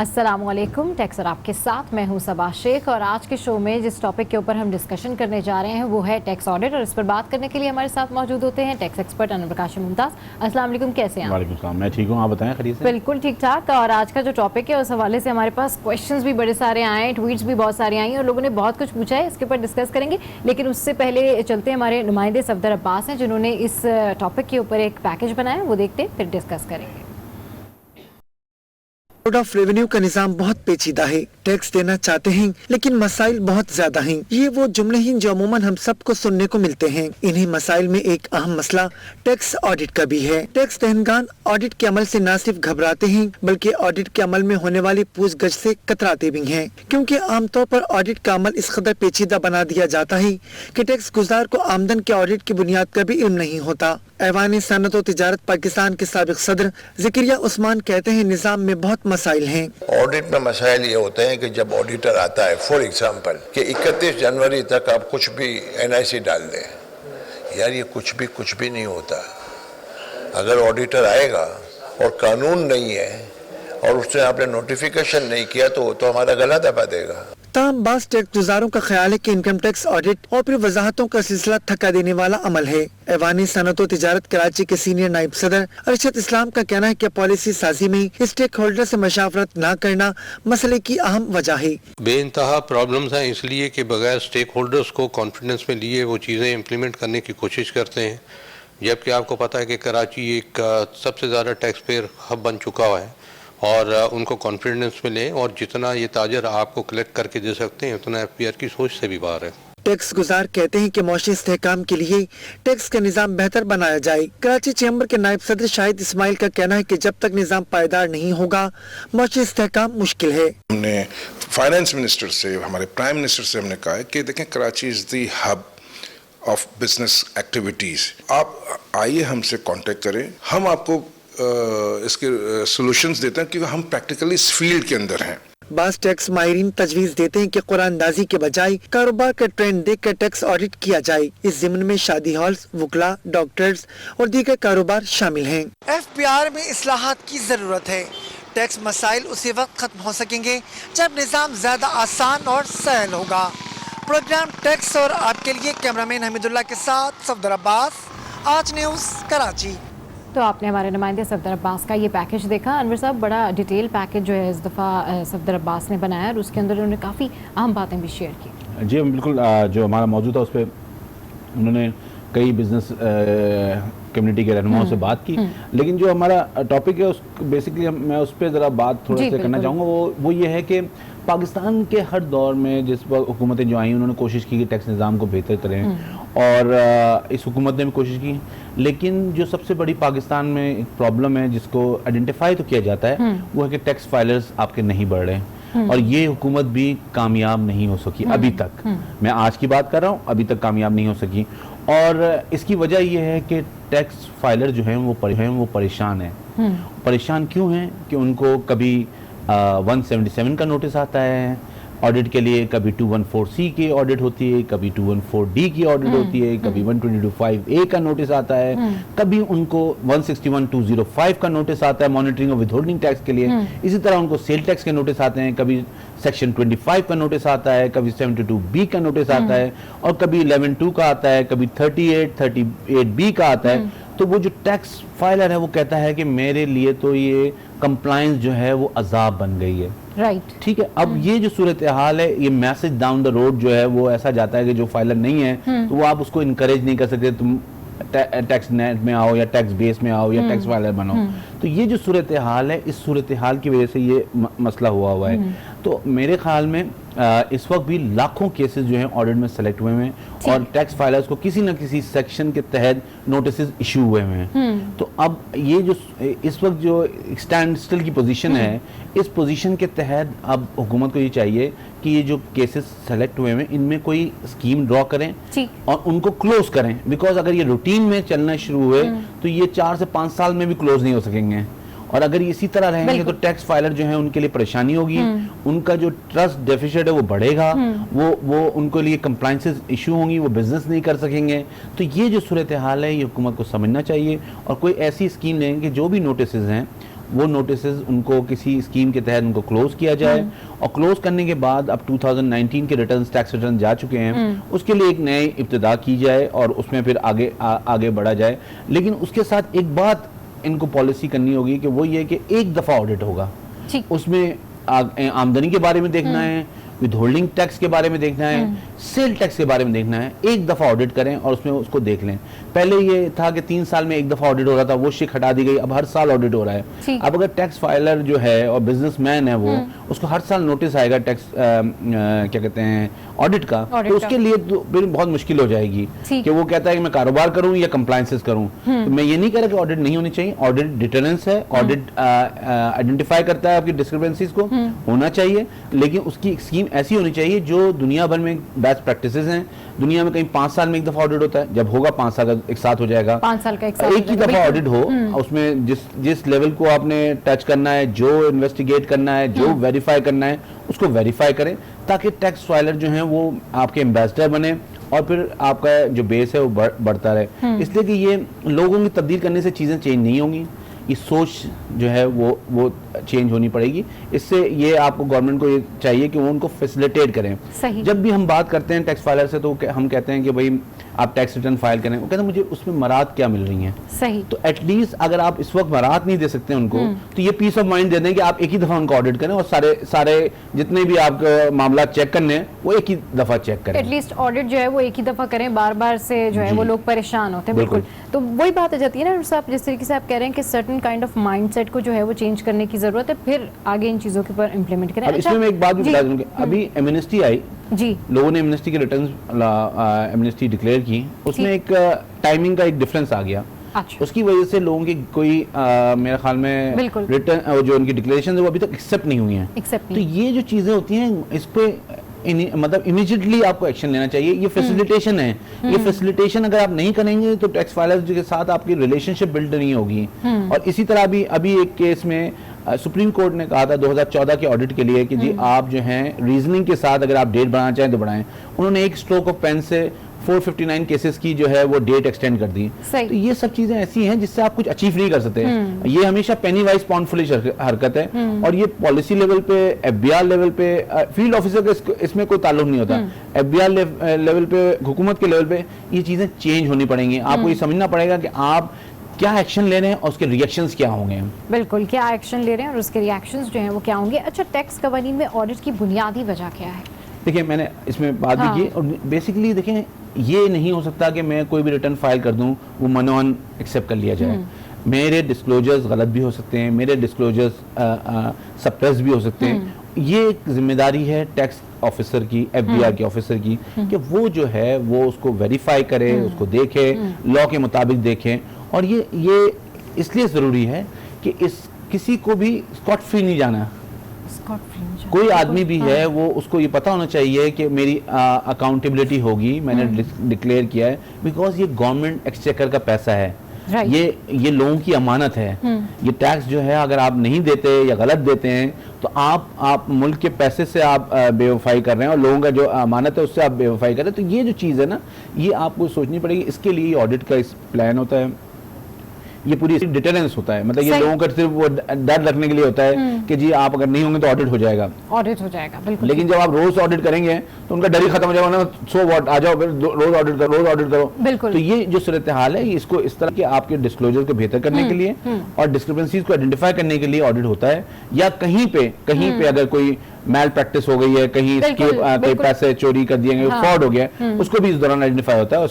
अस्सलामुअलैकुम, टैक्सर आपके साथ मैं हूं सबा शेख। और आज के शो में जिस टॉपिक के ऊपर हम डिस्कशन करने जा रहे हैं वो है टैक्स ऑडिट। और इस पर बात करने के लिए हमारे साथ मौजूद होते हैं टैक्स एक्सपर्ट अनवर काशिम मुमताज़। अस्सलाम वालेकुम, कैसे हैं आप? वालेकुम सलाम, मैं ठीक हूँ, आप बताएं खैरियत से? बिल्कुल ठीक ठाक। और आज का जो टॉपिक है उस हवाले से हमारे पास क्वेश्चंस भी बड़े सारे आए हैं, ट्वीट्स भी बहुत सारे आई हैं और लोगों ने बहुत कुछ पूछा है, इसके ऊपर डिस्कस करेंगे। लेकिन उससे पहले चलते हैं, हमारे नुमाइंदे सफदर अब्बास हैं जिन्होंने इस टॉपिक के ऊपर एक पैकेज बनाया, वो देखते हैं फिर डिस्कस करेंगे। कोड ऑफ रेवेन्यू का निजाम बहुत पेचीदा है। टैक्स देना चाहते हैं लेकिन मसाइल बहुत ज्यादा हैं। ये वो जुमले हैं जो अमूमन हम सबको सुनने को मिलते हैं। इन्हीं मसाइल में एक अहम मसला टैक्स ऑडिट का भी है। टैक्स दहनगान ऑडिट के अमल से न सिर्फ घबराते हैं बल्कि ऑडिट के अमल में होने वाली पूछगछ से कतराते भी हैं, क्योंकि आमतौर पर ऑडिट का अमल इस कदर पेचीदा बना दिया जाता है कि टैक्स गुजार को आमदन के ऑडिट की बुनियाद का भी इल्म नहीं होता। ऐवान सनअत और तिजारत पाकिस्तान के साबिक सदर ज़करिया उस्मान कहते हैं निज़ाम में बहुत मसाइल हैं। ऑडिट में मसाइल ये होते हैं कि जब ऑडिटर आता है, फॉर एग्जांपल कि 31 जनवरी तक आप कुछ भी NIC डाल दें, यार ये कुछ भी नहीं होता। अगर ऑडिटर आएगा और कानून नहीं है और उसने आपने नोटिफिकेशन नहीं किया तो हमारा गला दबा देगा। ताम बास टैक्स गुजारों का ख्याल है कि इनकम टैक्स ऑडिट और फिर वजाहतों का सिलसिला थका देने वाला अमल है। ऐवानी सनअत और तिजारत कराची के सीनियर नायब सदर अरशद इस्लाम का कहना है कि पॉलिसी साजी में स्टेक होल्डर से मशावरत न करना मसले की अहम वजह है। बेइंतहा प्रॉब्लम्स हैं इसलिए कि बगैर स्टेक होल्डर्स को कॉन्फिडेंस में लिए वो चीज़ें इम्प्लीमेंट करने की कोशिश करते हैं। जबकि आपको पता है कि कराची एक सबसे ज़्यादा टैक्स पेयर हब बन चुका हुआ है और उनको कॉन्फिडेंस में लें, और जितना ये ताजर आपको कलेक्ट करके दे सकते हैं उतना FPR की सोच से भी बाहर है। टैक्स गुजार कहते हैं कि मौशी इस्तेहकाम के लिए टैक्स का निज़ाम बेहतर बनाया जाए। कराची चैम्बर के नायब सदर शाहिद इस्माइल का कहना है कि जब तक निज़ाम पायदार नहीं होगा मौशी इस्तेहकाम मुश्किल है। हमने फाइनेंस मिनिस्टर से, हमारे प्राइम मिनिस्टर से हमने कहा है कि देखें Karachi is the hub of business activities, आप आइए हमसे कांटेक्ट करें, हम आपको इसके सॉल्यूशंस देते हैं क्योंकि हम प्रैक्टिकली इस फील्ड के अंदर हैं। बास टैक्स माहिरीन तजवीज़ देते हैं कि कुरानदाजी के बजाय कारोबार का ट्रेंड देख कर टैक्स ऑडिट किया जाए। इस ज़िम्न में शादी हॉल्स, वुकला, डॉक्टर्स और दीगर कारोबार शामिल हैं। FPR में इस्लाहात की ज़रूरत है। टैक्स मसाइल उसी वक्त खत्म हो सकेंगे जब निज़ाम ज़्यादा आसान और सहल होगा। प्रोग्राम टैक्स और आपके लिए कैमरामैन हमीदुल्लाह के साथ सफदर अब्बास, आज न्यूज़ कराची। तो आपने हमारे नुमाइंदे सफदर अब्बास का ये पैकेज देखा। अनवर साहब, बड़ा डिटेल पैकेज जो है इस दफ़ा सफदर अब्बास ने बनाया और उसके अंदर उन्होंने काफ़ी अहम बातें भी शेयर की। जी बिल्कुल, जो हमारा मौजूद था उस पर उन्होंने कई बिजनेस कम्युनिटी के रहनुमाओं से बात की, लेकिन जो हमारा टॉपिक है उस बेसिकली मैं उस पर ज़रा बात थोड़ा सा करना चाहूँगा। वो ये है कि पाकिस्तान के हर दौर में जिस वक्त हुकूमतें जो आई उन्होंने कोशिश की कि टैक्स निज़ाम को बेहतर करें और इस हुकूमत ने भी कोशिश की, लेकिन जो सबसे बड़ी पाकिस्तान में एक प्रॉब्लम है जिसको आइडेंटिफाई तो किया जाता है वो है कि टैक्स फाइलर्स आपके नहीं बढ़ रहे और ये हुकूमत भी कामयाब नहीं हो सकी अभी तक। मैं आज की बात कर रहा हूँ, अभी तक कामयाब नहीं हो सकी और इसकी वजह यह है कि टैक्स फाइलर जो हैं वो परेशान हैं। परेशान क्यों हैं कि उनको कभी 177 का नोटिस आता है ऑडिट के लिए, कभी 214C की ऑडिट होती है, कभी 214D की ऑडिट होती है, कभी 122(5)A का नोटिस आता है, कभी उनको 161(2)05 का नोटिस आता है मॉनिटरिंग और विथहोल्डिंग टैक्स के लिए। इसी तरह उनको सेल टैक्स के नोटिस आते हैं, कभी सेक्शन 25 का नोटिस आता है, कभी 72B का नोटिस आता है और कभी 11(2) का आता है, कभी 38B का आता है। तो वो जो टैक्स फाइलर है वो कहता है कि मेरे लिए तो ये कंप्लायंस जो है वो अजाब बन गई है। राइट, ठीक है। अब ये जो सूरत हाल है, ये मैसेज डाउन द रोड जो है वो ऐसा जाता है कि जो फाइलर नहीं है तो वो आप उसको इनकरेज नहीं कर सकते, तुम टैक्स नेट में आओ या टैक्स बेस में आओ या टैक्स फाइलर बनो। तो ये जो सूरत हाल है, इस सूरत हाल की वजह से ये मसला हुआ है। तो मेरे ख्याल में इस वक्त भी लाखों केसेस जो हैं ऑडिट में सेलेक्ट हुए हैं और टैक्स फाइलर्स को किसी न किसी सेक्शन के तहत नोटिस इशू हुए हैं। तो अब ये जो इस वक्त जो स्टैंड स्टिल की पोजीशन है, इस पोजीशन के तहत अब हुकूमत को ये चाहिए कि ये जो केसेस सेलेक्ट हुए हैं इनमें कोई स्कीम ड्रॉ करें और उनको क्लोज करें, बिकॉज अगर ये रूटीन में चलना शुरू हुए तो ये 4 से 5 साल में भी क्लोज नहीं हो सकेंगे और अगर इसी तरह रहेंगे तो टैक्स फाइलर जो है उनके लिए परेशानी होगी, उनका जो ट्रस्ट डेफिसिट है वो बढ़ेगा, वो उनके लिए कंप्लायंसेस इशू होंगी, वो बिजनेस नहीं कर सकेंगे। तो ये जो सूरत हाल है ये हुकूमत को समझना चाहिए और कोई ऐसी स्कीम लेंगे कि जो भी नोटिस हैं वो नोटिसेस उनको किसी स्कीम के तहत उनको क्लोज किया जाए, और क्लोज करने के बाद अब 2019 के रिटर्न्स, टैक्स रिटर्न जा चुके हैं, उसके लिए एक नई इब्तिदा की जाए और उसमें फिर आगे बढ़ा जाए। लेकिन उसके साथ एक बात इनको पॉलिसी करनी होगी कि वो ये कि एक दफ़ा ऑडिट होगा, उसमें आमदनी के बारे में देखना है, विद होल्डिंग टैक्स के बारे में देखना है, सेल टैक्स के बारे में देखना है, एक दफ़ा ऑडिट करें और उसमें उसको देख लें। पहले ये था कि 3 साल में एक दफ़ा ऑडिट हो रहा था, वो शिक हटा दी गई, अब हर साल ऑडिट हो रहा है। अब अगर टैक्स फाइलर जो है और बिजनेसमैन है वो, उसको हर साल नोटिस आएगा टैक्स क्या कहते हैं ऑडिट का, तो उसके लिए तो फिर बहुत मुश्किल हो जाएगी कि वो कहता है कि मैं कारोबार करूं या कंप्लायंसेस करूं। तो मैं ये नहीं कह रहा कि ऑडिट नहीं होनी चाहिए, ऑडिट डिटरेंस है, ऑडिट आइडेंटिफाई करता है आपकी डिस्क्रिपेंसीज को, होना चाहिए, लेकिन उसकी स्कीम ऐसी होनी चाहिए जो दुनिया भर में बेस्ट प्रैक्टिसेस हैं। दुनिया में कहीं 5 साल में एक दफा ऑडिट होता है, जब होगा 5 साल का एक साथ हो जाएगा, 5 साल का एक साथ एक ही दफा ऑडिट हो, उसमें जिस लेवल को आपने टच करना है, जो इन्वेस्टिगेट करना है, जो वेरीफाई करना है, उसको वेरीफाई करें, ताकि टैक्स फाइलर जो हैं वो आपके एम्बेसडर बने और फिर आपका जो बेस है वो बढ़ता रहे। इसलिए कि ये लोगों की तब्दील करने से चीज़ें चेंज नहीं होंगी, ये सोच जो है वो चेंज होनी पड़ेगी। इससे ये आपको गवर्नमेंट को ये चाहिए कि वो उनको फैसिलिटेट करें। सही। जब भी हम बात करते हैं टैक्स फाइलर से तो हम कहते हैं कि भाई आप टैक्स रिटर्न फाइल करें, वो कहते हैं मुझे उसमें मराहत क्या मिल रही हैं। सही। तो एटलीस्ट अगर आप इस वक्त मराहत नहीं दे सकते उनको, तो ये पीस ऑफ माइंड दे दें कि आप एक ही दफा उनको ऑडिट करें और सारे जितने भी आपके मामला चेक करने हैं वो एक ही दफा चेक करें। एटलीस्ट ऑडिट जो है वो एक ही दफा करें, बार बार से जो है वो लोग परेशान होते हैं। बिल्कुल। तो वही बात आ जाती है ना साहब, जिस तरीके से आप कह रहे हैं कि सर्टेन काइंड ऑफ माइंडसेट को जो है वो चेंज करने की जरूरत है, फिर आगे इन चीजों के ऊपर इंप्लीमेंट करें। इसमें मैं एक बात भी बता दूं कि अभी एमनेस्टी आई जी, लोगों ने एमनेस्टी के रिटर्न्स एमनेस्टी डिक्लेयर की, उसमें एक टाइमिंग का एक डिफरेंस आ गया। अच्छा। उसकी वजह से लोगों की कोई मेरे ख्याल में रिटर्न जो उनकी डिक्लेरेशन है वो अभी तक एक्सेप्ट नहीं हुई हैं। तो ये जो चीज़ें होती हैं इस पे मतलब इमीडिएटली आपको एक्शन लेना चाहिए। ये फैसिलिटेशन है, ये फैसिलिटेशन अगर आप नहीं करेंगे तो टैक्स फाइलर्स के साथ आपकी रिलेशनशिप बिल्ड नहीं होगी। और इसी तरह अभी एक केस में सुप्रीम कोर्ट ने कहा था 2014 के ऑडिट के लिए कि जी आप जो हैं रीजनिंग के साथ अगर आप डेट बढ़ाना चाहें तो बढ़ाएं। उन्होंने एक स्ट्रोक ऑफ पेन से 459 केसेस की जो है वो डेट एक्सटेंड कर दी। तो ये सब चीजें ऐसी हैं जिससे आप कुछ अचीव नहीं कर सकते। ये हमेशा पेनी वाइज पाउंड फुलिश हरकत है और ये पॉलिसी लेवल पे, एफबीआर लेवल पे, फील्ड ऑफिसर का इसमें कोई ताल्लुक नहीं होता। एफबीआर लेवल पे, हुकूमत के लेवल पे ये चीजें चेंज होनी पड़ेंगी। आपको ये समझना पड़ेगा कि आप क्या एक्शन ले रहे हैं और उसके रिएक्शंस क्या होंगे। बिल्कुल, क्या एक्शन ले रहे हैं और उसके रिएक्शंस जो हैं वो क्या होंगे। अच्छा, टैक्स कवानीन में ऑडिट की बुनियादी वजह क्या है? देखिए, मैंने इसमें बात भी की और बेसिकली देखें, ये नहीं हो सकता कि मैं कोई भी रिटर्न फाइल कर दूं वो मनोन एक्सेप्ट कर लिया जाए। मेरे डिस्क्लोजर्स गलत भी हो सकते हैं, मेरे डिस्क्लोजर्स सप्रेस भी हो सकते हैं। ये एक जिम्मेदारी है टैक्स ऑफिसर की, एफबीआर के ऑफिसर की, कि वो जो है वो उसको वेरीफाई करे, उसको देखे, लॉ के मुताबिक देखें। और ये इसलिए ज़रूरी है कि किसी को भी स्कॉट फ्री नहीं जाना। कोई आदमी भी है वो उसको ये पता होना चाहिए कि मेरी अकाउंटेबिलिटी होगी, मैंने डिक्लेयर किया है, बिकॉज ये गवर्नमेंट एक्सचेकर का पैसा है। ये लोगों की अमानत है। ये टैक्स जो है अगर आप नहीं देते या गलत देते हैं तो आप मुल्क के पैसे से आप बेवफाई कर रहे हैं और लोगों का जो अमानत है उससे आप बेवफाई कर रहे हैं। तो ये जो चीज़ है ना, ये आपको सोचनी पड़ेगी। इसके लिए ऑडिट का इस प्लान होता है, ये पूरी डिटेरेंस होता है। मतलब ये लोगों का सिर्फ वो डर रखने के लिए होता है कि जी आप अगर नहीं होंगे तो ऑडिट हो जाएगा, बिल्कुल। लेकिन जब आप रोज ऑडिट करेंगे तो उनका डर ही खत्म हो जाएगा ना, सो व्हाट, आ जाओ फिर रोज ऑडिट करो। बिल्कुल। तो ये जो सूरत हाल है, इसको इस तरह के आपके डिस्क्लोजर को बेहतर करने के लिए और डिस्क्रिपेंसीज को आइडेंटिफाई करने के लिए ऑडिट होता है। या कहीं पे अगर कोई मैल प्रैक्टिस हो गई है, कहीं इसके पैसे चोरी कर दिए गए, फ्रॉड हो गया, उसको भी इस दौरान आइडेंटिफाई होता है।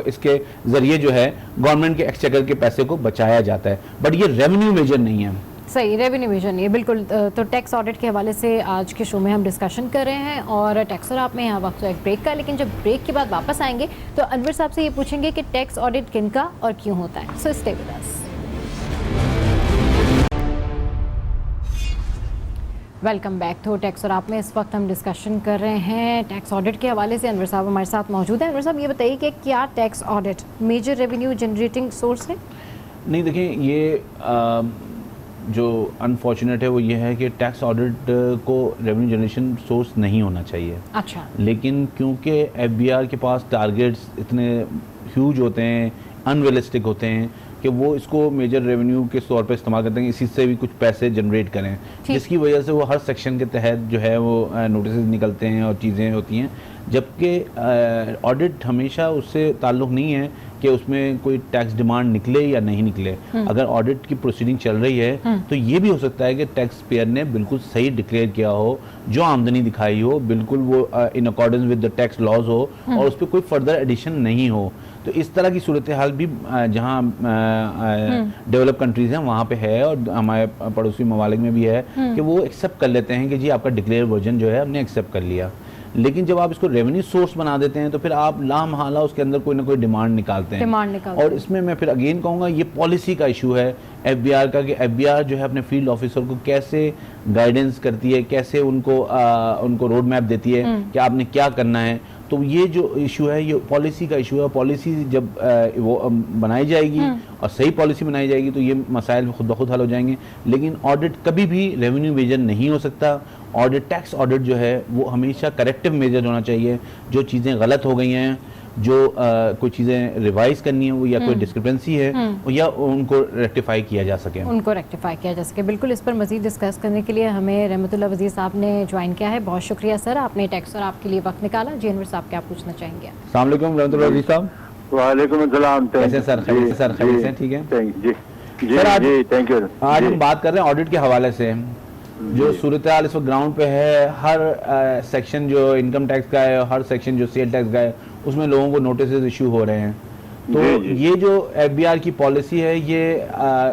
इसके जरिए जो है गवर्नमेंट के एक्सचेकर के पैसे को बचाया जाता है। बट ये रेवेन्यू मेजर नहीं है। सही, रेवेन्यू मेजर नहीं है, बिल्कुल। तो टैक्स ऑडिट के हवाले से आज के शो में हम डिस्कशन कर रहे हैं और टैक्स और आप में यहाँ वक्त एक ब्रेक का। लेकिन जब ब्रेक के बाद वापस आएंगे तो अनवर साहब से ये पूछेंगे कि टैक्स ऑडिट किनका और क्यों होता है। So stay with us. Welcome back to tax और आप में। इस वक्त हम डिस्कशन कर रहे हैं टैक्स ऑडिट के हवाले से। अनवर साहब हमारे साथ मौजूद हैं। अनवर साहब, ये बताइए कि क्या tax audit major revenue generating source है? नहीं, देखिए, ये जो अनफॉर्चुनेट है वो ये है कि टैक्स ऑडिट को रेवेन्यू जनरेशन सोर्स नहीं होना चाहिए। अच्छा। लेकिन क्योंकि एफबीआर के पास टारगेट्स इतने ह्यूज होते हैं, अनरियलिस्टिक होते हैं, कि कि वो इसको मेजर रेवेन्यू के तौर पे इस्तेमाल करते हैं, इसी से भी कुछ पैसे जनरेट करें, जिसकी वजह से वो हर सेक्शन के तहत जो है वो नोटिस निकलते हैं और चीज़ें होती हैं। जबकि ऑडिट हमेशा उससे ताल्लुक़ नहीं है कि उसमें कोई टैक्स डिमांड निकले या नहीं निकले। अगर ऑडिट की प्रोसीडिंग चल रही है तो ये भी हो सकता है कि टैक्स पेयर ने बिल्कुल सही डिक्लेयर किया हो, जो आमदनी दिखाई हो बिल्कुल वो in accordance with the tax laws हो और उस पर कोई फर्दर एडिशन नहीं हो। तो इस तरह की सूरत हाल भी जहाँ डेवलप कंट्रीज़ हैं वहाँ पे है और हमारे पड़ोसी ममालिक में भी है कि वो एक्सेप्ट कर लेते हैं कि जी आपका डिक्लेयर वर्जन जो है हमने एक्सेप्ट कर लिया। लेकिन जब आप इसको रेवेन्यू सोर्स बना देते हैं तो फिर आप लामहला उसके अंदर कोई ना कोई डिमांड निकालते हैं। और इसमें मैं फिर अगेन कहूँगा ये पॉलिसी का इशू है एफबीआर का, कि एफबीआर जो है अपने फील्ड ऑफिसर को कैसे गाइडेंस करती है, कैसे उनको रोड मैप देती है कि आपने क्या करना है। तो ये जो इशू है ये पॉलिसी का इशू है। पॉलिसी जब वो बनाई जाएगी और सही पॉलिसी बनाई जाएगी तो ये मसाइल खुद ब खुद हल हो जाएंगे। लेकिन ऑडिट कभी भी रेवेन्यू मेजर नहीं हो सकता। ऑडिट, टैक्स ऑडिट जो है वो हमेशा करेक्टिव मेजर होना चाहिए। जो चीज़ें गलत हो गई हैं, जो कोई चीज़ें रिवाइज करनी है वो या कोई डिस्क्रिपेंसी है या उनको रेक्टिफाई किया जा सके, बिल्कुल। इस पर मजीद डिस्कस करने के लिए हमें रहमतुल्लाह वज़ीर साहब ने ज्वाइन किया है। बहुत शुक्रिया सर, आपने टैक्स और आपके लिए वक्त निकाला। जी अनवर साहब क्या पूछना चाहेंगे? अस्सलाम वालेकुम रहमतुल्लाह वज़ीर साहब। वालेकुम अस्सलाम। कैसे सर? खैरियत सर? खैरियत से? ठीक है जी सर। जी थैंक यू। आज हम बात कर रहे हैं ऑडिट के हवाले से। जो सूरत हाल इस वक्त ग्राउंड पे है, हर सेक्शन जो इनकम टैक्स का है, हर सेक्शन जो सेल टैक्स का है, उसमें लोगों को नोटिस इशू हो रहे हैं। तो ये जो एफबीआर की पॉलिसी है ये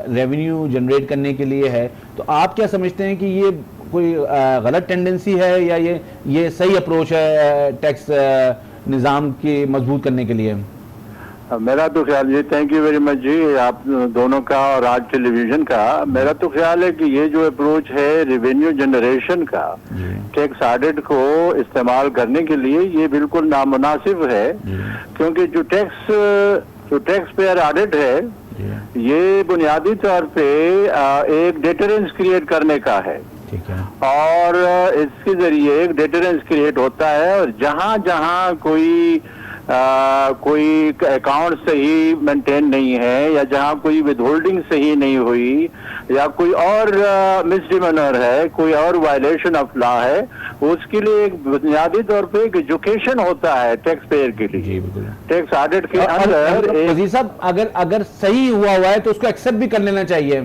रेवेन्यू जनरेट करने के लिए है। तो आप क्या समझते हैं कि ये कोई गलत टेंडेंसी है या ये सही अप्रोच है टैक्स निज़ाम की मजबूत करने के लिए? मेरा तो ख्याल, जी थैंक यू वेरी मच जी, आप दोनों का और आज टेलीविजन का। मेरा तो ख्याल है कि ये जो अप्रोच है रेवेन्यू जनरेशन का टैक्स ऑडिट को इस्तेमाल करने के लिए ये बिल्कुल नामुनासिब है। क्योंकि जो टैक्स पेयर ऑडिट है ये बुनियादी तौर पे एक डेटरेंस क्रिएट करने का है और इसके जरिए एक डेटरेंस क्रिएट होता है। और जहाँ जहाँ कोई अकाउंट सही मेंटेन नहीं है या जहाँ कोई विदहोल्डिंग सही नहीं हुई या कोई और मिसडिमेनर है, कोई और वायलेशन ऑफ लॉ है, उसके लिए एक बुनियादी तौर पे एक एजुकेशन होता है टैक्स पेयर के लिए। टैक्स ऑडिट के अंदर वज़ीर साहब अगर सही हुआ है तो उसको एक्सेप्ट भी कर लेना चाहिए।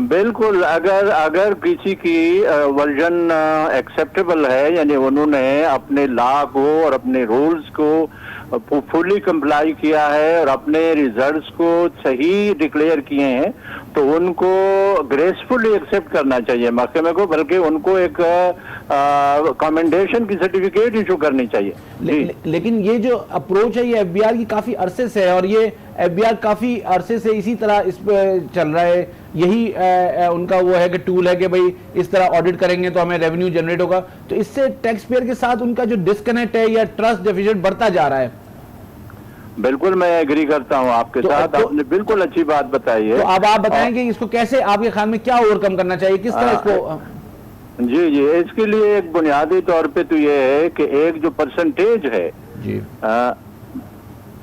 बिल्कुल, अगर किसी की वर्जन एक्सेप्टेबल है, यानी उन्होंने अपने लॉ को और अपने रूल्स को फुली कंप्लाई किया है और अपने रिजल्ट्स को सही डिक्लेयर किए हैं, तो उनको ग्रेसफुली एक्सेप्ट करना चाहिए महकमे को, बल्कि उनको एक कमेंडेशन की सर्टिफिकेट इशू करनी चाहिए। लेकिन ये जो अप्रोच है ये एफबीआर की काफी अरसे से है और ये एफबीआर काफी अरसे से इसी तरह इस पे चल रहा है। यही उनका वो है कि टूल है कि भाई इस तरह ऑडिट करेंगे तो हमें रेवेन्यू जनरेट होगा। तो इससे टैक्स पेयर के साथ उनका जो डिस्कनेक्ट है या ट्रस्ट डेफिसिट बढ़ता जा रहा है। बिल्कुल मैं एग्री करता हूँ आपके साथ। आपने बिल्कुल अच्छी बात बताई है। तो अब आप बताएं कि इसको कैसे आपके ख्याल में क्या ओवरकम करना चाहिए, किस तरह इसको? जी इसके लिए एक बुनियादी तौर पे तो ये है कि एक जो परसेंटेज है जी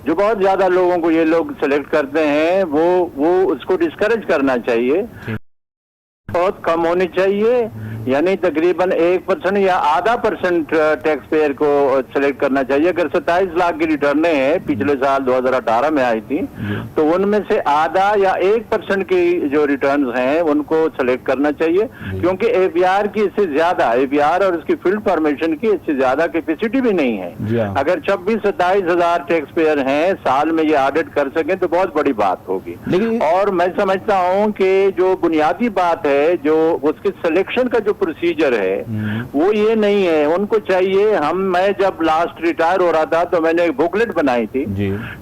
जो बहुत ज्यादा लोगों को ये लोग सेलेक्ट करते हैं वो उसको डिस्करेज करना चाहिए, बहुत कम होनी चाहिए। यानी तकरीबन 1% या आधा % टैक्स पेयर को सिलेक्ट करना चाहिए। अगर 27 लाख की रिटर्नें हैं पिछले साल 2018 में आई थी, तो उनमें से आधा या 1% की जो रिटर्न्स हैं उनको सिलेक्ट करना चाहिए। क्योंकि एफबीआर की इससे ज्यादा, एफबीआर और उसकी फील्ड फॉर्मेशन की इससे ज्यादा कैपेसिटी भी नहीं है। अगर 26-27 हजार टैक्स पेयर हैं, साल में ये ऑडिट कर सकें तो बहुत बड़ी बात होगी। और मैं समझता हूँ कि जो बुनियादी बात है, जो उसके सिलेक्शन का प्रोसीजर है वो ये नहीं है। उनको चाहिए, मैं जब लास्ट रिटायर हो रहा था तो मैंने एक बुकलेट बनाई थी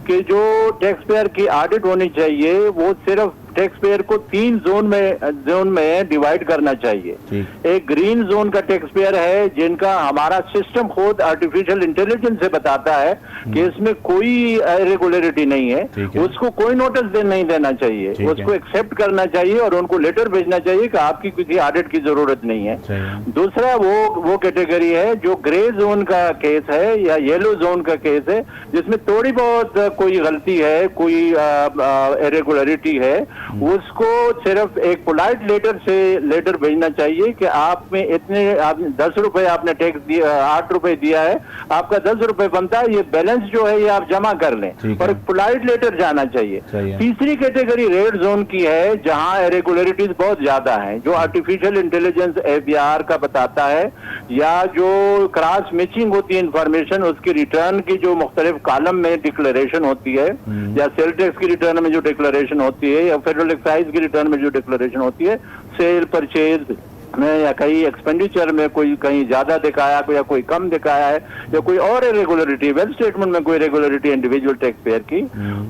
कि जो टैक्स पेयर की ऑडिट होनी चाहिए वो सिर्फ टैक्स पेयर को 3 जोन में डिवाइड करना चाहिए। एक ग्रीन जोन का टैक्स पेयर है जिनका हमारा सिस्टम खुद आर्टिफिशियल इंटेलिजेंस से बताता है कि इसमें कोई इरेगुलरिटी नहीं है, उसको कोई नोटिस नहीं देना चाहिए, उसको एक्सेप्ट करना चाहिए और उनको लेटर भेजना चाहिए कि आपकी किसी ऑडिट की जरूरत नहीं है। दूसरा वो कैटेगरी है जो ग्रे जोन का केस है या येलो जोन का केस है, जिसमें थोड़ी बहुत कोई गलती है, कोई इरेगुलरिटी है, उसको सिर्फ एक पोलाइट लेटर भेजना चाहिए कि आप में इतने 10 रुपए आपने टैक्स दिया, 8 रुपए दिया है, आपका 10 रुपए बनता है, ये बैलेंस जो है ये आप जमा कर लें, और एक पोलाइट लेटर जाना चाहिए। तीसरी कैटेगरी रेड जोन की है जहां इरेगुलरिटीज बहुत ज्यादा है, जो आर्टिफिशियल इंटेलिजेंस APR का बताता है या जो क्रॉस मैचिंग होती है इंफॉर्मेशन, उसकी रिटर्न की जो मुख्तलिफ कॉलम में डिक्लेरेशन होती है, या सेल टैक्स की रिटर्न में जो डिक्लेरेशन होती है, या फेडरल एक्साइज की रिटर्न में जो डिक्लेरेशन होती है, सेल परचेज में या कहीं एक्सपेंडिचर में कोई कहीं ज्यादा दिखाया या कोई कम दिखाया है, या कोई और इरेगुलरिटी वेल स्टेटमेंट में कोई रेगुलरिटी इंडिविजुअल टैक्स पेयर की,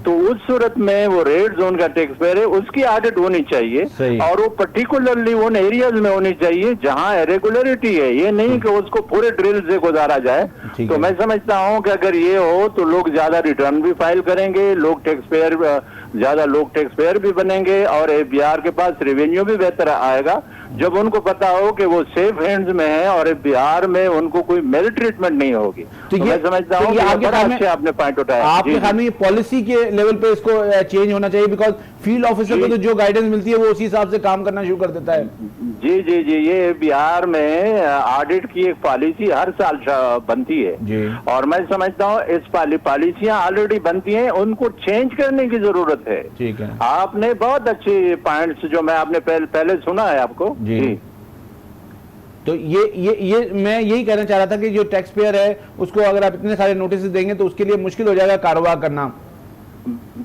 तो उस सूरत में वो रेड जोन का टैक्स पेयर है, उसकी ऑडिट होनी चाहिए और वो पर्टिकुलरली उन एरियाज में होनी चाहिए जहां इरेगुलरिटी है। ये नहीं कि उसको पूरे ड्रिल से गुजारा जाए। तो मैं समझता हूं कि अगर ये हो तो लोग ज्यादा रिटर्न भी फाइल करेंगे, ज्यादा लोग टैक्स पेयर भी बनेंगे और APR के पास रेवेन्यू भी बेहतर आएगा जब उनको पता हो कि वो सेफ हैंड्स में है और APR में उनको कोई मेल ट्रीटमेंट नहीं होगी। तो मैं समझता हूँ आपने पॉइंट उठाया। आपके ख्याल में पॉलिसी के लेवल पे इसको चेंज होना चाहिए, बिकॉज फील्ड ऑफिसर को तो जो गाइडेंस मिलती है वो उसी हिसाब से काम करना शुरू कर देता है। जी जी जी, ये बिहार में ऑडिट की एक पॉलिसी हर साल बनती है और मैं समझता हूँ इस पॉलिसियां ऑलरेडी बनती हैं, उनको चेंज करने की जरूरत है। ठीक है, आपने बहुत अच्छे पॉइंट्स जो मैं आपने पहले सुना है आपको जी। तो ये मैं यही कहना चाह रहा था कि जो टैक्स पेयर है उसको अगर आप इतने सारे नोटिस देंगे तो उसके लिए मुश्किल हो जाएगा कारोबार करना।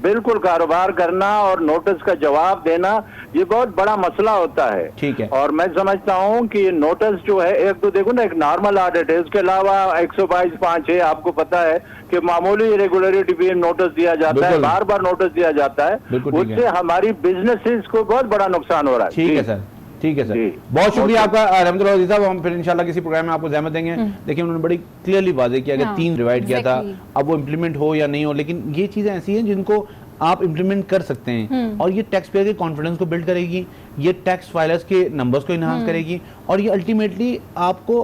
बिल्कुल, कारोबार करना और नोटिस का जवाब देना ये बहुत बड़ा मसला होता है। ठीक है, और मैं समझता हूँ कि नोटिस जो है एक तो देखो ना, एक नॉर्मल ऑडिट है, उसके अलावा 122(5) है, आपको पता है कि मामूली इरेगुलरिटी पे नोटिस दिया जाता है, बार बार नोटिस दिया जाता है, उससे हमारी बिजनेसेस को बहुत बड़ा नुकसान हो रहा है। ठीक है सर, ठीक है सर, बहुत शुक्रिया आपका रहमतुल्लाह साहब। हम फिर इंशाल्लाह किसी प्रोग्राम में आपको ज़हमत देंगे। देखिए उन्होंने बड़ी क्लियरली वाज़ेह किया कि 3 डिवाइड किया था, अब वो इम्प्लीमेंट हो या नहीं हो, लेकिन ये चीज़ें ऐसी हैं जिनको आप इम्प्लीमेंट कर सकते हैं और ये टैक्स पेयर के कॉन्फिडेंस को बिल्ड करेगी, ये टैक्स फाइलर्स के नंबर्स को इनहांस करेगी और ये अल्टीमेटली आपको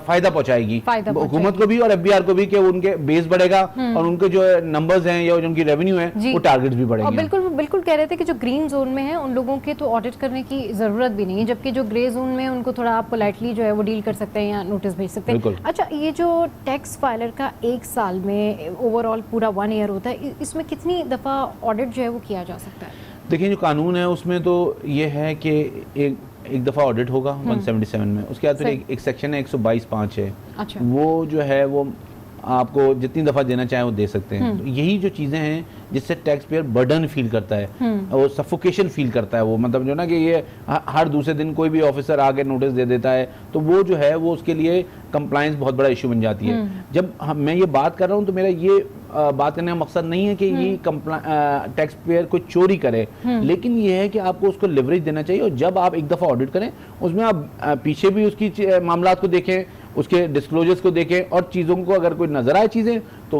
फायदा पहुंचाएगी, हुकूमत को भी और FBR को भी, कि उनके बेस बढ़ेगा और उनके जो नंबर्स हैं या उनकी रेवेन्यू है वो टारगेट्स भी बढ़ेंगे। बिल्कुल बिल्कुल कह रहे थे कि जो ग्रीन जोन में है उन लोगों के तो ऑडिट करने की जरूरत भी नहीं है, जबकि जो ग्रे जोन में उनको थोड़ा आप पोलाइटली जो है वो डील कर सकते हैं या नोटिस भेज सकते हैं। अच्छा, ये जो टैक्स फाइलर का 1 साल में ओवरऑल पूरा 1 ईयर होता है, इसमें कितनी दफा ऑडिट जो है वो किया जा सकता है? देखिए जो कानून है उसमें तो ये है कि एक दफ़ा ऑडिट होगा 177 में, उसके बाद फिर एक सेक्शन है 122(5) है। अच्छा। वो जो है वो आपको जितनी दफ़ा देना चाहे वो दे सकते हैं। तो यही जो चीज़ें हैं जिससे टैक्स पेयर बर्डन फील करता है, वो सफोकेशन फील करता है, वो मतलब जो ना कि ये हर दूसरे दिन कोई भी ऑफिसर आके नोटिस दे देता है, तो वो जो है वो उसके लिए कंप्लायंस बहुत बड़ा इशू बन जाती है। जब मैं ये बात कर रहा हूँ तो मेरा ये बात करने का मकसद नहीं है कि ये टैक्स पेयर को चोरी करे, लेकिन ये है कि आपको उसको लिवरेज देना चाहिए और जब आप एक दफ़ा ऑडिट करें उसमें आप पीछे भी उसकी मामलात को देखें, उसके डिस्क्लोजर्स को देखें और चीज़ों को अगर कोई नज़र आए चीज़ें तो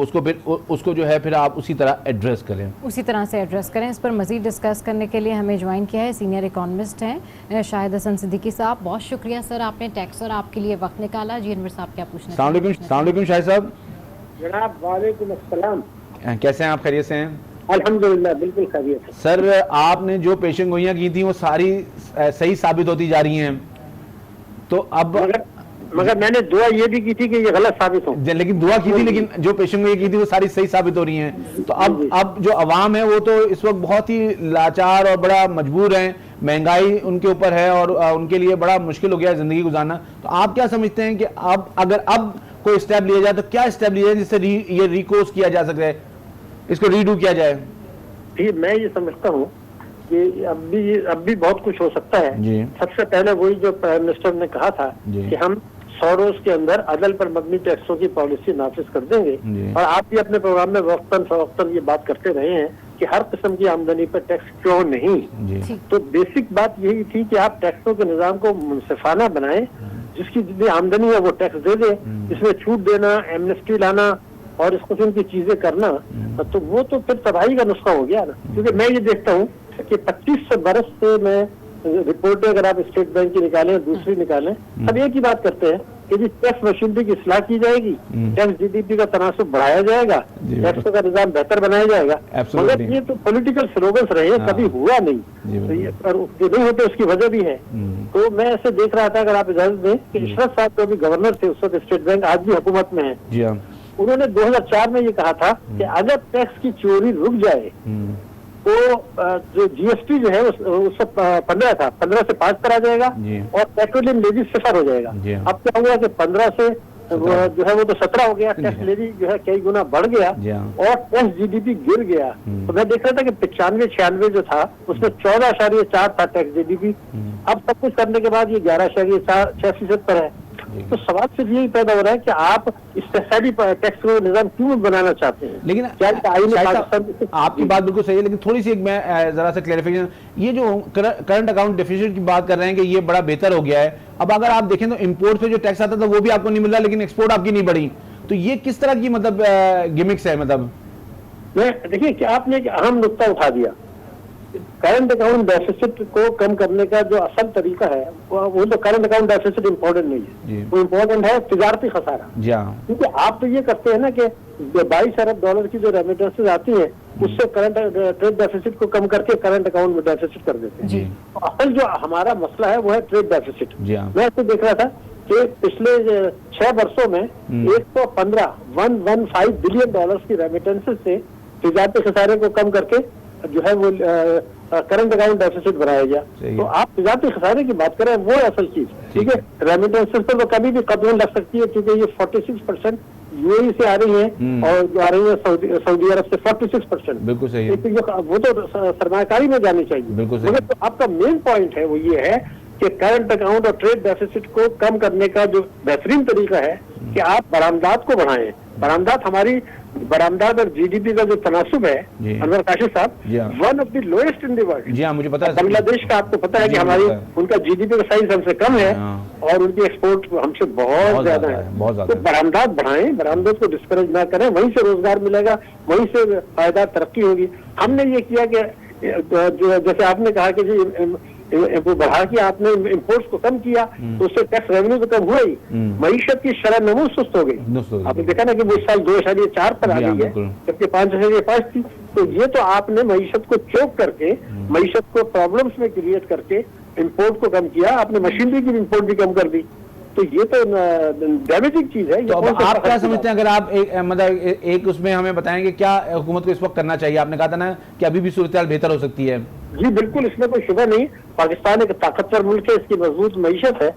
उसको जो है फिर आप उसी तरह एड्रेस करें, उसी तरह से एड्रेस करें। इस पर मज़ीद डिस्कस करने के लिए हमें ज्वाइन किया है सीनियर इकोनॉमिस्ट हैं शाहिद हसन सिद्दीकी साहब। बहुत शुक्रिया सर, आपने टैक्स और आपके लिए वक्त निकाला। जी अनवर साहब क्या पूछना? अस्सलाम वालेकुम शाहिद साहब। जनाब वालेकुम अस्सलाम, कैसे हैं आप? खैरियत से हैं? अल्हम्दुलिल्लाह बिल्कुल खैरियत है। सर आपने जो पेशन गोइयां की थी वो सारी सही साबित होती जा रही हैं, तो अब मगर मैंने दुआ ये भी की थी कि ये गलत साबित हो, लेकिन दुआ की थी, लेकिन जो पेशन गोइयां की थी वो सारी सही साबित हो रही हैं। तो अब जो अवाम है वो तो इस वक्त बहुत ही लाचार और बड़ा मजबूर हैं, महंगाई उनके ऊपर है और उनके लिए बड़ा मुश्किल हो गया जिंदगी गुजारना। तो आप क्या समझते हैं कि अब कोई स्टेप लिया जाए तो क्या स्टेप लिया जाए जिससे ये रिकोर्स किया जा सकता है, इसको रीडू किया जाए? जी मैं ये समझता हूँ कि अब भी बहुत कुछ हो सकता है। सबसे पहले वही जो प्राइम मिनिस्टर ने कहा था कि हम 100 रोज के अंदर अदल पर मबनी टैक्सों की पॉलिसी नाफिज कर देंगे, और आप भी अपने प्रोग्राम में वक्तन फवक्तन ये बात करते रहे हैं कि हर किस्म की आमदनी पर टैक्स क्यों नहीं। तो बेसिक बात यही थी कि आप टैक्सों के निजाम को मुनसिफाना बनाएं, जिसकी जितनी आमदनी है वो टैक्स दे दे, इसमें छूट देना, एमनेस्टी लाना और इस किस्म की चीजें करना, तो वो तो फिर तबाही का नुस्खा हो गया ना। क्योंकि मैं ये देखता हूँ कि 25 बरस से मैं रिपोर्टें अगर आप स्टेट बैंक की निकालें, दूसरी निकालें, सब एक ही बात करते हैं कि जी टैक्स मशीनरी की इस्लाह की जाएगी, टैक्स जीडीपी का तनासुब बढ़ाया जाएगा, टैक्स का निजाम बेहतर बनाया जाएगा। मगर ये तो पॉलिटिकल स्लोगन्स रहे, कभी हुआ नहीं। तो ये नहीं होते उसकी वजह भी है। तो मैं ऐसे देख रहा था, अगर आप इजाजत दें, कि इशरत साहब जो अभी गवर्नर थे उस वक्त स्टेट बैंक, आज भी हुकूमत में है, उन्होंने 2004 में ये कहा था कि अगर टैक्स की चोरी रुक जाए तो जो जीएसटी जो है उससे 15 था, 15 से 5 पर आ जाएगा और पेट्रोलियम लेवी सिफर हो जाएगा। अब क्या हुआ कि 15 से जो है वो तो 17 हो गया, टैक्स लेवी जो है कई गुना बढ़ गया और टैक्स जीडीपी गिर गया। तो मैं देख रहा था कि 95-96 जो था उसमें 14.4 था टैक्स जीडीपी, अब सब कुछ करने के बाद ये 11.6% पर है। तो सवाल सिर्फ यही पैदा हो रहा है कि आप इस्तेसाली टैक्स को निजाम क्यों बनाना चाहते हैं। लेकिन आपकी बात बिल्कुल सही है, लेकिन थोड़ी सी मैं जरा सा क्लैरिफिकेशन, ये जो करंट अकाउंट डेफिसिट की बात कर रहे हैं कि ये बड़ा बेहतर हो गया है, अब अगर आप देखें तो इंपोर्ट पे जो टैक्स आता था वो भी आपको नहीं मिल रहा, लेकिन एक्सपोर्ट आपकी नहीं बढ़ी, तो ये किस तरह की मतलब गिमिक्स है? मतलब देखिए कि आपने एक अहम नुक्ता उठा दिया, करंट अकाउंट डेफिसिट को कम करने का जो असल तरीका है वो तो करंट अकाउंट डेफिसिट इम्पोर्टेंट नहीं है, वो इम्पोर्टेंट है तिजारती खसारा। क्योंकि आप तो ये करते हैं ना कि 22 अरब डॉलर की जो रेमिटेंसेज आती है उससे करंट ट्रेड डेफिसिट को कम करके करंट अकाउंट में डेफिसिट कर देते हैं। तो असल जो हमारा मसला है वो है ट्रेड डेफिसिट। मैं ऐसे देख रहा था कि पिछले 6 वर्षों में 115 बिलियन डॉलर की रेमिटेंसेज से तिजारती खसारे को कम करके जो है वो करंट अकाउंट डेफिसिट बनाया गया। तो आप तिजारती खसारे की बात करें वो असल चीज, ठीक है। रेमिटेंसेस पर तो कभी भी कदम लग सकती है क्योंकि ये 46% यूएई से आ रही है और जो आ रही है सऊदी अरब से 46%। बिल्कुल सही है। वो तो सरमाकारी में जानी चाहिए। मगर तो आपका मेन पॉइंट है वो ये है कि करंट अकाउंट और ट्रेड डेफिसिट को कम करने का जो बेहतरीन तरीका है कि आप बरामदात को बढ़ाएं। बरामदात और जीडीपी का जो तनासुब है अनवर काशिफ साहब, one of the lowest in the world. जी हाँ, मुझे पता है। बांग्लादेश का आपको पता है कि हमारी उनका जीडीपी का साइज हमसे कम है और उनकी एक्सपोर्ट हमसे बहुत ज्यादा है। तो बरामदात बढ़ाएं, बरामदात को डिस्करेज ना करें, वहीं से रोजगार मिलेगा, वहीं से फायदा तरक्की होगी। हमने ये किया कि जो जैसे आपने कहा कि जी वो बढ़ा के आपने इम्पोर्ट्स को कम किया तो उससे टैक्स रेवेन्यू तो कम हुआ ही, मईशत की शरह नमूद सुस्त हो गई। आपने देखा ना कि वो इस साल 2.4 पर आ गई है जबकि 5.5 थी। तो ये तो आपने मईशत को चोक करके, मईशत को प्रॉब्लम्स में क्रिएट करके इम्पोर्ट को कम किया, आपने मशीनरी की इम्पोर्ट भी कम कर दी। तो ये तो डैमेजिंग चीज है। तो अब आप क्या समझते हैं, अगर आप एक उसमें हमें बताएंगे क्या हुकूमत को इस वक्त करना चाहिए? आपने कहा था ना कि अभी भी सूरत हाल बेहतर हो सकती है। जी बिल्कुल, इसमें कोई शुबह नहीं। पाकिस्तान एक ताकतवर मुल्क है, इसकी मजबूत मईशत है।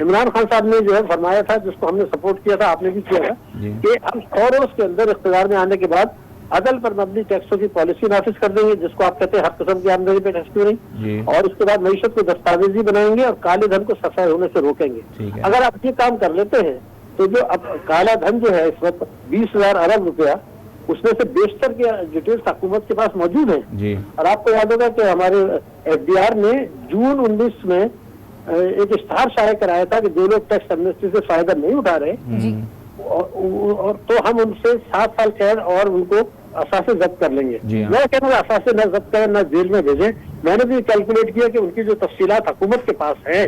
इमरान खान साहब ने जो है फरमाया था, जिसको हमने सपोर्ट किया था, आपने भी किया था, कि हम 100 रोज के अंदर इख्तियार में आने के बाद अदल पर मबनी टैक्सों की पॉलिसी नाफिज कर देंगे, जिसको आप कहते हैं हर किस्म की आमदनी पे टैक्स क्यों नहीं, और उसके बाद मईशत को दस्तावेजी बनाएंगे और काले धन को सफाई होने से रोकेंगे। अगर आप ये काम कर लेते हैं तो जो अब काला धन जो है इस वक्त 20,000 अरब रुपया, उसमें से बेशतर के डिटेल्स हुकूमत के पास मौजूद है। और आपको याद होगा कि हमारे एफडीआर ने जून 19 में एक इश्तहार शाये कराया था कि जो लोग टैक्स एमनेस्टी से फायदा नहीं उठा रहे और तो हम उनसे 7 साल कैद और उनको असासे जब्त कर लेंगे। मैं कह रहा हूँ असासे न जब्त करें न जेल में भेजें। मैंने भी कैलकुलेट किया कि उनकी जो तफसीलात हुकूमत के पास है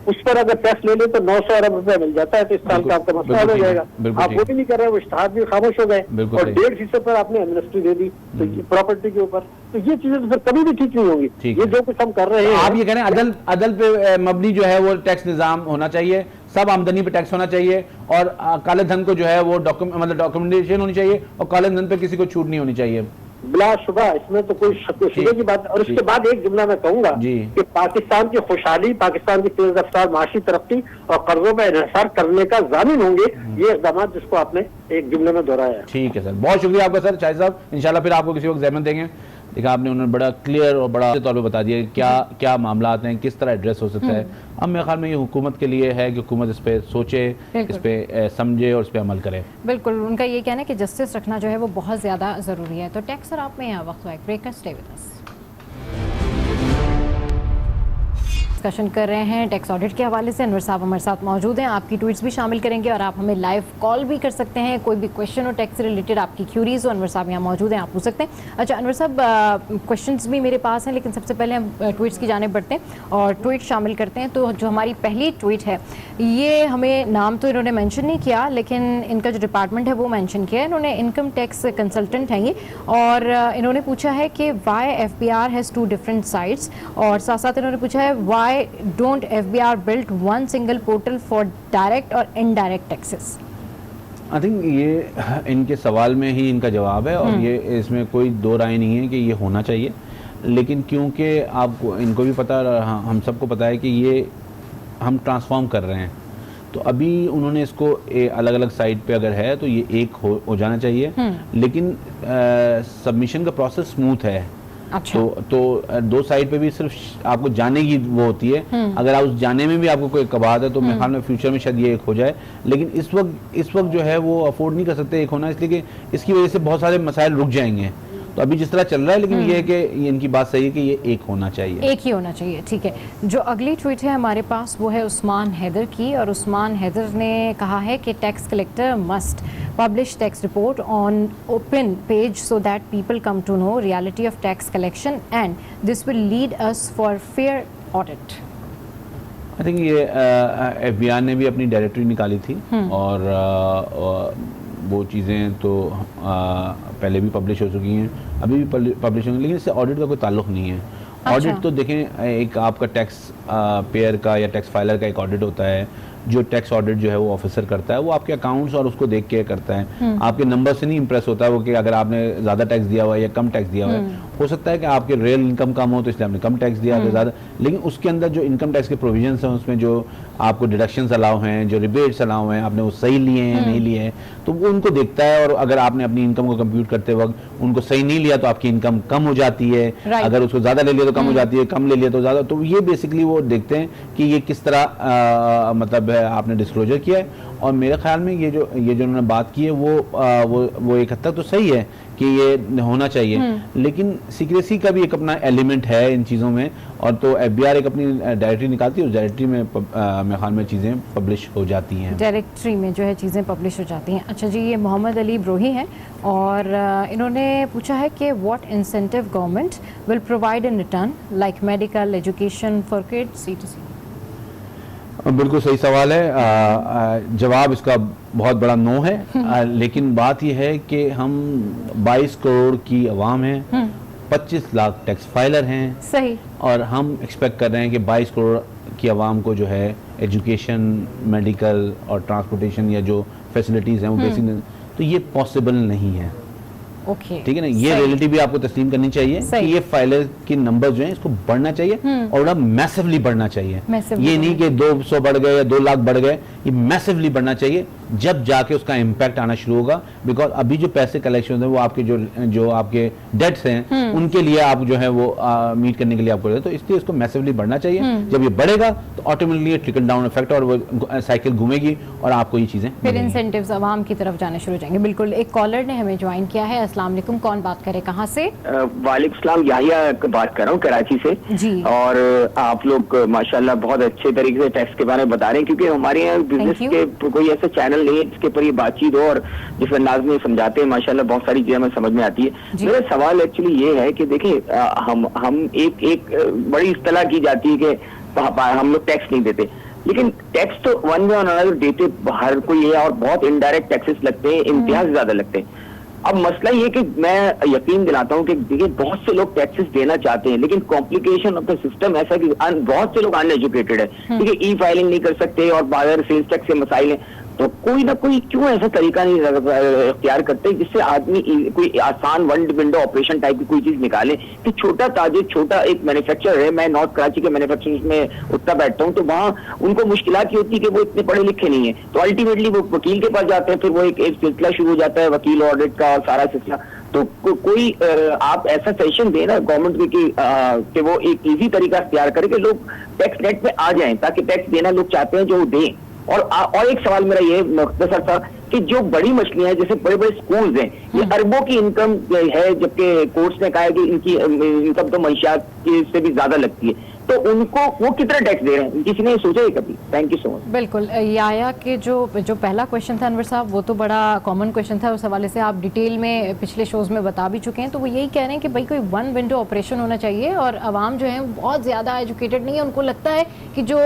उस पर अगर टैक्स ले ले तो 900 अरब रुपया मिल जाता है, तो इस साल का आपका मसला हो जाएगा। आप वो भी नहीं कर रहे, वो इश्तहार भी खामोश हो गए और 1.5% पर आपने एमनेस्टी दे दी तो प्रॉपर्टी के ऊपर। तो ये चीजें तो फिर कभी भी ठीक नहीं होंगी। ये जो कुछ हम कर रहे हैं, आप ये कह रहे हैं अदल पे मबनी जो है वो टैक्स निजाम होना चाहिए, सब आमदनी पे टैक्स होना चाहिए और काले धन को जो है वो डॉक्यूमेंटेशन होनी चाहिए और काले धन पे किसी को छूट नहीं होनी चाहिए। बिलाशुबा इसमें तो कोई शुबे की बात। और इसके बाद एक जुमला मैं कहूंगा कि पाकिस्तान की खुशहाली, पाकिस्तान की तेज रफ्तार माशी तरक्की और कर्जों में इन्हिसार करने का जामिन होंगे ये इक़दाम जिसको आपने एक जुमले में दोहराया है। ठीक है सर, बहुत शुक्रिया आपका सर शाहिद साहब। इंशाल्लाह फिर आपको किसी वक्त ज़हमत देंगे। देखा आपने, उन्होंने बड़ा क्लियर और बड़ा तौर पे बता दिया कि क्या क्या मामला आते हैं, किस तरह एड्रेस हो सकता है। अब मेरे ख्याल में ये हुकूमत के लिए है कि हुकूमत इस पर सोचे, इस पर समझे और इस पर अमल करे। बिल्कुल, उनका ये कहना है कि जस्टिस रखना जो है वो बहुत ज़्यादा ज़रूरी है। तो टैक्स सर आप में यहाँ वक्त हुआ एक ब्रेक का, स्टे विद अस। डिस्कशन कर रहे हैं टैक्स ऑडिट के हवाले से। अनवर साहब हमारे साथ मौजूद हैं, आपकी ट्वीट्स भी शामिल करेंगे और आप हमें लाइव कॉल भी कर सकते हैं। कोई भी क्वेश्चन हो टैक्स से रिलेटेड, आपकी क्यूरीज हो, अनवर साहब यहाँ मौजूद हैं, आप पूछ सकते हैं। अच्छा अनवर साहब, क्वेश्चंस भी मेरे पास हैं, लेकिन सबसे पहले हम ट्वीट्स की जाने बढ़ते हैं और ट्वीट शामिल करते हैं। तो जो हमारी पहली ट्वीट है, ये हमें नाम तो इन्होंने मैंशन नहीं किया, लेकिन इनका जो डिपार्टमेंट है वो मैंशन किया है। इन्होंने इनकम टैक्स कंसल्टेंट हैं ये, और इन्होंने पूछा है कि why FBR has 2 different sites, और साथ साथ इन्होंने पूछा है why don't FBR built one single portal for direct और indirect taxes? आई थिंक ये इनके सवाल में ही इनका जवाब है, और ये इसमें कोई दो राय नहीं है कि ये होना चाहिए। लेकिन क्योंकि आपको इनको भी पता, हम सबको पता है कि ये हम ट्रांसफॉर्म कर रहे हैं, तो अभी उन्होंने इसको अलग अलग साइट पे अगर है तो ये एक हो जाना चाहिए। लेकिन सबमिशन का प्रोसेस स्मूथ है। अच्छा। तो 2 साइड पे भी सिर्फ आपको जाने की वो होती है। अगर आप उस जाने में भी आपको कोई कबात है तो मेरे ख्याल में फ्यूचर में शायद ये एक हो जाए, लेकिन इस वक्त जो है वो अफोर्ड नहीं कर सकते एक होना, इसलिए कि इसकी वजह से बहुत सारे मसाइल रुक जाएंगे। तो अभी जिस तरह चल रहा है, लेकिन ये है कि ये इनकी बात सही है कि ये एक होना चाहिए, एक ही होना चाहिए। ठीक है, जो अगली ट्वीट है हमारे पास वो है उस्मान हैदर की, और उस्मान हैदर ने कहा है कि tax collector must publish tax report on open page so that people come to know reality of tax collection and this will lead us for fair audit. I think ये FBR ने भी अपनी डायरेक्टरी निकाली थी, और वो चीज़ें तो पहले भी पब्लिश हो चुकी हैं, अभी भी पब्लिश होंगी, लेकिन इससे ऑडिट का कोई ताल्लुक नहीं है। ऑडिट अच्छा। तो देखें, एक आपका टैक्स पेयर का या टैक्स फाइलर का एक ऑडिट होता है। जो टैक्स ऑडिट जो है वो ऑफिसर करता है, वो आपके अकाउंट्स और उसको देख के करता है। आपके नंबर से नहीं इंप्रेस होता है वो, कि अगर आपने ज़्यादा टैक्स दिया हुआ है या कम टैक्स दिया हुआ है। हो सकता है कि आपके रियल इनकम कम हो तो इसलिए आपने कम टैक्स दिया, अगर ज़्यादा, लेकिन उसके अंदर जो इनकम टैक्स के प्रोविजंस हैं, उसमें जो आपको डिडक्शंस अलाउ हैं, जो रिबेट्स अलाउ हैं, आपने वो सही लिए हैं नहीं लिए हैं, तो वो उनको देखता है। और अगर आपने अपनी इनकम को कंप्यूट करते वक्त उनको सही नहीं लिया तो आपकी इनकम कम हो जाती है, अगर उसको ज़्यादा ले लिया तो कम हो जाती है, कम ले लिया तो ज़्यादा। तो ये बेसिकली वो देखते हैं कि ये किस तरह मतलब आपने डिस्क्लोजर किया है। और मेरे ख्याल में ये जो उन्होंने बात की है वो एक हद तक तो सही है कि ये होना चाहिए, लेकिन सीक्रेसी का भी एक अपना एलिमेंट है इन चीज़ों में। और तो FBR एक अपनी डायरेक्टरी निकालती है, उस डायरेक्टरी में मेरे ख्याल में चीज़ें पब्लिश हो जाती हैं, डायरेक्टरी में जो है चीज़ें पब्लिश हो जाती हैं। अच्छा जी, ये मोहम्मद अली ब्रोही हैं, और इन्होंने पूछा है कि what incentive government will provide in return like medical, education for kids, etc. बिल्कुल सही सवाल है। जवाब इसका बहुत बड़ा नो है। लेकिन बात यह है कि हम 22 करोड़ की आवाम हैं, 25 लाख टैक्स फाइलर हैं, सही, और हम एक्सपेक्ट कर रहे हैं कि 22 करोड़ की आवाम को जो है एजुकेशन, मेडिकल और ट्रांसपोर्टेशन या जो फैसिलिटीज़ हैं वो बेसिक, तो ये पॉसिबल नहीं है। ओके, ठीक है ना, ये रियलिटी भी आपको तस्लीम करनी चाहिए कि ये फाइलर के नंबर जो हैं इसको बढ़ना चाहिए, और मैसिवली बढ़ना चाहिए। ये नहीं कि 200 बढ़ गए या 2 लाख बढ़ गए, ये मैसिवली बढ़ना चाहिए, जब जाके उसका इम्पैक्ट आना शुरू होगा। बिकॉज अभी जो पैसे कलेक्शन है वो आपके जो आपके डेट्स हैं उनके लिए आप जो है वो मीट करने के लिए आपको, तो इसलिए इसको मैसिवली बढ़ना चाहिए। जब ये बढ़ेगा तो ऑटोमेटिकली ट्रिकल डाउन इफेक्ट और वो साइकिल घूमेगी और आपको ये चीजें फिर इंसेंटिव्स आवाम की तरफ जाने शुरू हो जाएंगे। बिल्कुल, एक कॉलर ने हमें ज्वाइन किया है। अस्सलाम वालेकुम, कौन बात करे, कहाँ से? वालेकुम सलाम, याहिया बात कर रहा हूँ कराची से जी। और आप लोग माशाल्लाह बहुत अच्छे तरीके से टैक्स के बारे में बता रहे हैं, क्योंकि हमारे यहाँ बिजनेस के कोई ऐसा चैनल नहीं है जिसके पर ये बातचीत हो और जिस अंदाज में समझाते हैं माशाल्लाह बहुत सारी चीजें हमें समझ में आती है। मेरा सवाल एक्चुअली ये है कि देखिए हम एक बड़ी इस्तेलाह की जाती है कि हम लोग टैक्स नहीं देते, लेकिन टैक्स तो वन वे और अनदर देते हर कोई है, और बहुत इनडायरेक्ट टैक्सेस लगते हैं, इंतहा से ज्यादा लगते हैं। अब मसला ये कि मैं यकीन दिलाता हूँ कि देखिए बहुत से लोग टैक्सेस देना चाहते हैं, लेकिन कॉम्प्लिकेशन ऑफ द सिस्टम ऐसा कि बहुत से लोग अनएजुकेटेड है, ठीक है, ई फाइलिंग नहीं कर सकते और बाहर सेल्स टैक्स से मसाइल हैं। तो कोई ना कोई क्यों ऐसा तरीका नहीं इख्तियार करते जिससे आदमी कोई आसान वन विंडो ऑपरेशन टाइप की कोई चीज निकाले कि छोटा ताजिर, छोटा एक मैन्युफैक्चरर है, मैं नॉर्थ कराची के मैन्युफैक्चरिंग में उतना बैठता हूँ, तो वहाँ उनको मुश्किलात ये होती है कि वो इतने पढ़े लिखे नहीं है, तो अल्टीमेटली वो वकील के पास जाते हैं, फिर वो एक सिलसिला शुरू हो जाता है वकील ऑडिट का और सारा सिलसिला। तो कोई आप ऐसा सेशन दें ना गवर्नमेंट कि वो एक इजी तरीका तैयार करे कि लोग टैक्स नेट पे आ जाएं, ताकि टैक्स देना लोग चाहते हैं जो वो दें। और एक सवाल मेरा ये मुख्तसर था कि जो बड़ी मछलियां हैं, जैसे बड़े बड़े स्कूल्स हैं, ये अरबों की इनकम है, जबकि कोर्ट्स ने कहा है कि इनकी इनकम तो मंशियात से भी ज्यादा लगती है, तो उनको वो कितना टैक्स दे रहे हैं, किसी ने सोचा है कभी? Thank you so much. बिल्कुल, याया के जो पहला क्वेश्चन था अनवर साहब, वो तो बड़ा कॉमन क्वेश्चन था, उस हवाले से आप डिटेल में पिछले शोज में बता भी चुके हैं। तो वो यही कह रहे हैं कि भाई कोई वन विंडो ऑपरेशन होना चाहिए, और आवाम जो है बहुत ज़्यादा एजुकेटेड नहीं है, उनको लगता है कि जो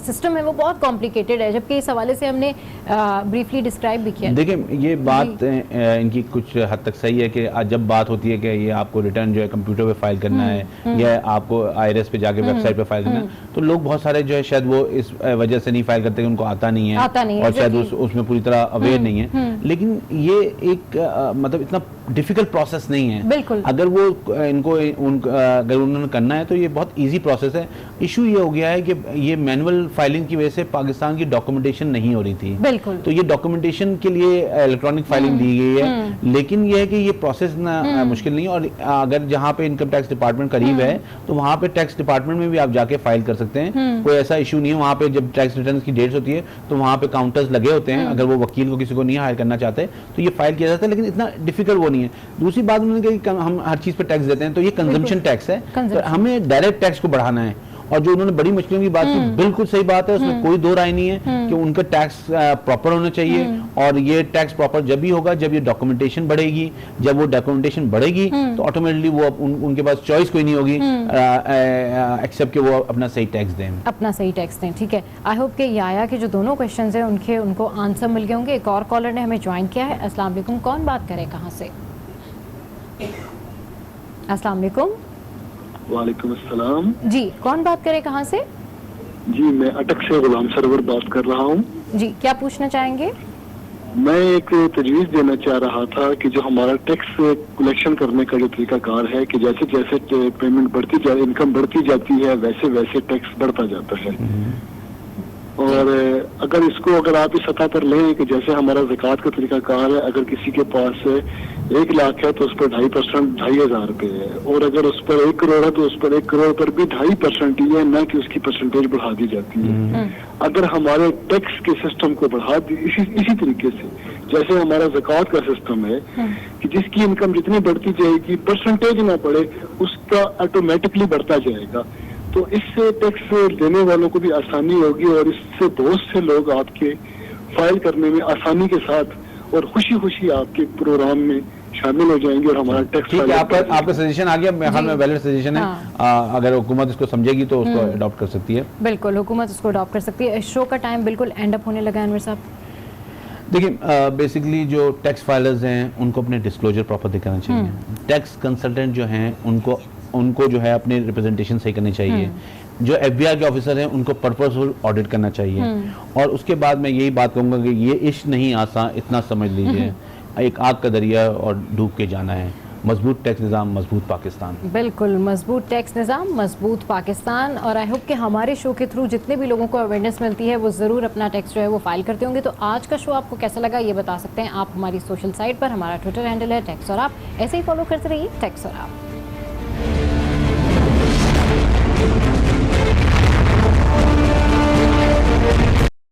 सिस्टम है वो बहुत कॉम्प्लिकेटेड है, जबकि इस हवाले से हमने ब्रीफली डिस्क्राइब भी किया। देखिए, ये बात इनकी कुछ हद तक सही है कि जब बात होती है कि ये आपको रिटर्न जो है कंप्यूटर पे फाइल करना है या आपको IRS पे जाके वेबसाइट पे फाइल करना है, तो लोग बहुत सारे जो है शायद वो इस वजह से नहीं फाइल करते कि उनको आता नहीं है और शायद उसमें पूरी तरह अवेयर नहीं है। लेकिन ये एक मतलब इतना डिफिकल्ट प्रोसेस नहीं है। बिल्कुल, अगर वो अगर उन्होंने करना है तो ये बहुत इजी प्रोसेस है। इशू ये हो गया है कि ये मैनुअल फाइलिंग की वजह से पाकिस्तान की डॉक्यूमेंटेशन नहीं हो रही थी। बिल्कुल, तो ये डॉक्यूमेंटेशन के लिए इलेक्ट्रॉनिक फाइलिंग दी गई है, लेकिन ये है कि ये प्रोसेस ना मुश्किल नहीं है। और अगर जहाँ पे इनकम टैक्स डिपार्टमेंट करीब है तो वहाँ पे टैक्स डिपार्टमेंट में भी आप जाके फाइल कर सकते हैं, कोई ऐसा इशू नहीं है। वहाँ पे जब टैक्स रिटर्न की डेट्स होती है तो वहाँ पे काउंटर्स लगे होते हैं, अगर वो वकील को किसी को नहीं हायर करना चाहते तो ये फाइल किया जाता है, लेकिन इतना डिफिकल्ट वो नहीं है। दूसरी बात उन्होंने कही कि हम हर चीज पे टैक्स देते हैं, तो ये कंजम्पशन टैक्स है, तो हमें डायरेक्ट टैक्स को बढ़ाना है। और जो उन्होंने बड़ी मछलियों की बात की, बिल्कुल सही बात है, उसमें कोई दो राय नहीं है कि उनका टैक्स प्रॉपर होना चाहिए। और ये टैक्स प्रॉपर जब भी होगा जब ये डॉक्यूमेंटेशन बढ़ेगी, जब वो डॉक्यूमेंटेशन बढ़ेगी तो ऑटोमेटिकली वो उनके पास चॉइस कोई नहीं होगी एक्सेप्ट कि वो अपना सही टैक्स दें। ठीक है, आई होप कि याया के जो दोनों क्वेश्चंस हैं उनको आंसर मिल गए होंगे। एक और कॉलर ने हमें ज्वाइन किया है। अस्सलाम वालेकुम, कौन बात करे, कहाँ से? अस्सलाम वालेकुम। वालेकुम अस्सलाम जी, कौन बात करे, कहाँ से? जी, मैं अटक से गुलाम सरवर बात कर रहा हूँ। जी, क्या पूछना चाहेंगे? मैं एक तजवीज़ देना चाह रहा था कि जो हमारा टैक्स कलेक्शन करने का जो तरीकाकार है कि जैसे जैसे पेमेंट बढ़ती जाए, इनकम बढ़ती जाती है, वैसे वैसे टैक्स बढ़ता जाता है। और अगर आप इस सतह पर लें कि जैसे हमारा ज़कात का तरीकाकार है, अगर किसी के पास 1 लाख है तो उस पर 2.5% 2,500 रुपये है, और अगर उस पर 1 करोड़ है तो उस पर 1 करोड़ पर भी 2.5% ही है, न कि उसकी परसेंटेज बढ़ा दी जाती है। अगर हमारे टैक्स के सिस्टम को बढ़ा दी इसी तरीके से जैसे हमारा ज़कात का सिस्टम है कि जिसकी इनकम जितनी बढ़ती जाएगी परसेंटेज ना बढ़े, उसका ऑटोमेटिकली बढ़ता जाएगा, तो इससे टैक्स देने वालों को भी आसानी होगी और इससे बहुत से लोग आपके फाइल करने में आसानी के साथ और खुशी खुशी आपके प्रोग्राम में शामिल हो जाएंगे और हमारा टैक्स। आपका सजेशन आ गया, मेरे ख्याल में वैलिड सजेशन है। अगर हुकूमत इसको समझेगी तो उसको अडॉप्ट कर सकती है। बिल्कुल, हुकूमत उसको अडॉप्ट कर सकती है। शो का टाइम बिल्कुल एंड अप होने लगा है अनवर साहब। देखिए, बेसिकली जो टैक्स फाइलर्स हैं उनको अपने डिस्क्लोजर प्रॉपर दिखाना चाहिए। टैक्स कंसल्टेंट जो हैं उनको जो है अपने रिप्रेजेंटेशन सही करनी चाहिए। जो FBI के ऑफिसर हैं उनको पर्पसफुल ऑडिट करना चाहिए। और उसके बाद मैं यही बात कहूँगा कि ये इश्क नहीं आसान, इतना समझ लीजिए, एक आग का दरिया और डूब के जाना है। मजबूत टैक्स निज़ाम, मजबूत पाकिस्तान। बिल्कुल, मजबूत टैक्स निज़ाम, मजबूत पाकिस्तान। और आई होप कि हमारे शो के थ्रू जितने भी लोगों को अवेयरनेस मिलती है वो ज़रूर अपना टैक्स जो है वो फाइल करते होंगे। तो आज का शो आपको कैसा लगा ये बता सकते हैं आप हमारी सोशल साइट पर। हमारा ट्विटर हैंडल है टैक्स और आप, ऐसे ही फॉलो करते रहिए टैक्स और आप।